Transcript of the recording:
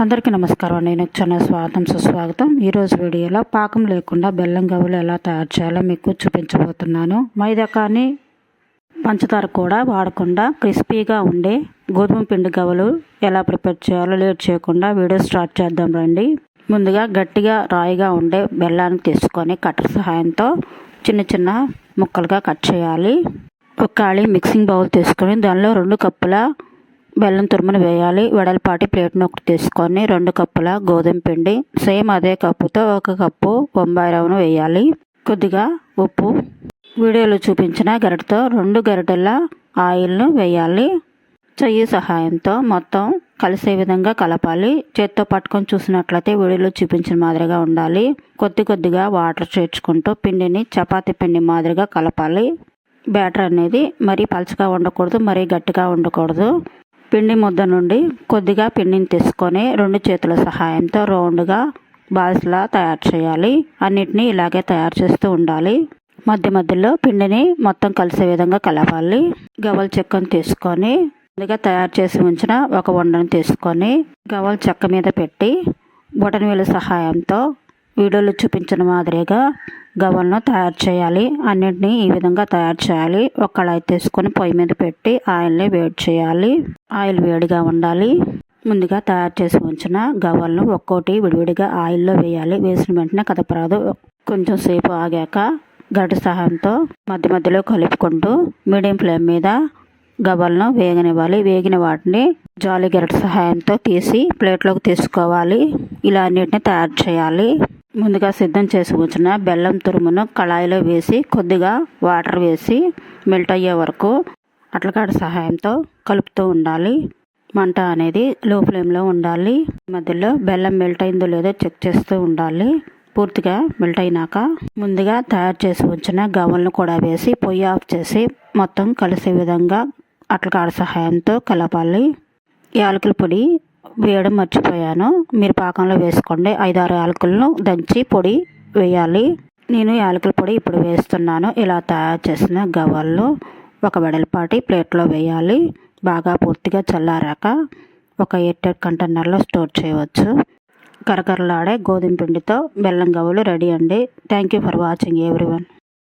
అందరికీ నమస్కారం అండి. నేను ఛానల్ స్వాగతం సుస్వాగతం. ఈరోజు వీడియోలో పాకం లేకుండా బెల్లం గవ్వలు ఎలా తయారు చేయాలో మీకు చూపించబోతున్నాను. మైదా కానీ పంచదార కూడా వాడకుండా క్రిస్పీగా ఉండే గోధుమ పిండి గవ్వలు ఎలా ప్రిపేర్ చేయాలో లేట్ చేయకుండా వీడియో స్టార్ట్ చేద్దాం రండి. ముందుగా గట్టిగా రాయిగా ఉండే బెల్లాన్ని తీసుకొని కట్టర్ సహాయంతో చిన్న చిన్న ముక్కలుగా కట్ చేయాలి. ఒక ఖాళీ మిక్సింగ్ బౌల్ తీసుకొని దానిలో 2 కప్పుల బెల్లం తురుమును వేయాలి. వెడల్పాటి ప్లేట్ను ఒకటి తీసుకొని 2 కప్పుల గోధుమ పిండి సేమ్ అదే కప్పుతో 1 కప్పు బొంబాయి రవ్వను వేయాలి. కొద్దిగా ఉప్పు, వీడియోలో చూపించిన గరిటెతో 2 గరిటెల ఆయిల్ను వేయాలి. చెయ్యి సహాయంతో మొత్తం కలిసే విధంగా కలపాలి. చేత్తో పట్టుకొని చూసినట్లయితే వీడియోలో చూపించిన మాదిరిగా ఉండాలి. కొద్దిగా వాటర్ చేర్చుకుంటూ పిండిని చపాతీ పిండి మాదిరిగా కలపాలి. బ్యాటర్ అనేది మరీ పలచగా ఉండకూడదు, మరీ గట్టిగా ఉండకూడదు. పిండి ముద్ద నుండి కొద్దిగా పిండిని తీసుకొని 2 చేతుల సహాయంతో రౌండ్గా బాల్స్లా తయారు చేయాలి. అన్నిటినీ ఇలాగే తయారు చేస్తూ ఉండాలి. మధ్యలో పిండిని మొత్తం కలిసే విధంగా కలపాలి. గవ్వల చెక్కను తీసుకొని ముందుగా తయారు చేసి ఉంచిన ఒక ఉండను తీసుకొని గవ్వల చెక్క మీద పెట్టి బొటనవేలు సహాయంతో వీడియోలో చూపించిన మాదిరిగా గవ్వలను తయారు చేయాలి. అన్నింటినీ ఈ విధంగా తయారు చేయాలి. ఒక కళాయి తీసుకొని పొయ్యి మీద పెట్టి ఆయిల్ని వేడి చేయాలి. ఆయిల్ వేడిగా ఉండాలి. ముందుగా తయారు చేసి ఉంచిన గవ్వలను ఒక్కోటి విడివిడిగా ఆయిల్లో వేయాలి. వేసిన వెంటనే కదపరాదు. కొంచెం సేపు ఆగాక గరిటె సహాయంతో మధ్యలో కలుపుకుంటూ మీడియం ఫ్లేమ్ మీద గవ్వలను వేగనివ్వాలి. వేగిన వాటిని జాలి గరిటె సహాయంతో తీసి ప్లేట్లోకి తీసుకోవాలి. ఇలా అన్నిటిని తయారు చేయాలి. ముందుగా సిద్ధం చేసి ఉంచిన బెల్లం తురుమును కళాయిలో వేసి కొద్దిగా వాటర్ వేసి మెల్ట్ అయ్యే వరకు అట్లకాడ సహాయంతో కలుపుతూ ఉండాలి. మంట అనేది లో ఫ్లేమ్లో ఉండాలి. మధ్యలో బెల్లం మెల్ట్ అయిందో లేదో చెక్ చేస్తూ ఉండాలి. పూర్తిగా మెల్ట్ అయినాక ముందుగా తయారు చేసి ఉంచిన గవ్వలను కూడా వేసి పొయ్యి ఆఫ్ చేసి మొత్తం కలిసే విధంగా అట్లకాడ సహాయంతో కలపాలి. యాలకుల పొడి వేయడం మర్చిపోయాను, మీరు పాకంలో వేసుకోండి. 5-6 యాలకులను దంచి పొడి వేయాలి. నేను యాలకుల పొడి ఇప్పుడు వేస్తున్నాను. ఇలా తయారు చేసిన గవ్వలను ఒక వెడల్పాటి ప్లేట్లో వేయాలి. బాగా పూర్తిగా చల్లారాక ఒక ఎయిర్ కంటైనర్లో స్టోర్ చేయవచ్చు. కరకరలాడే గోధుమ పిండితో బెల్లం గవ్వలు రెడీ అండి. Thank you for watching everyone.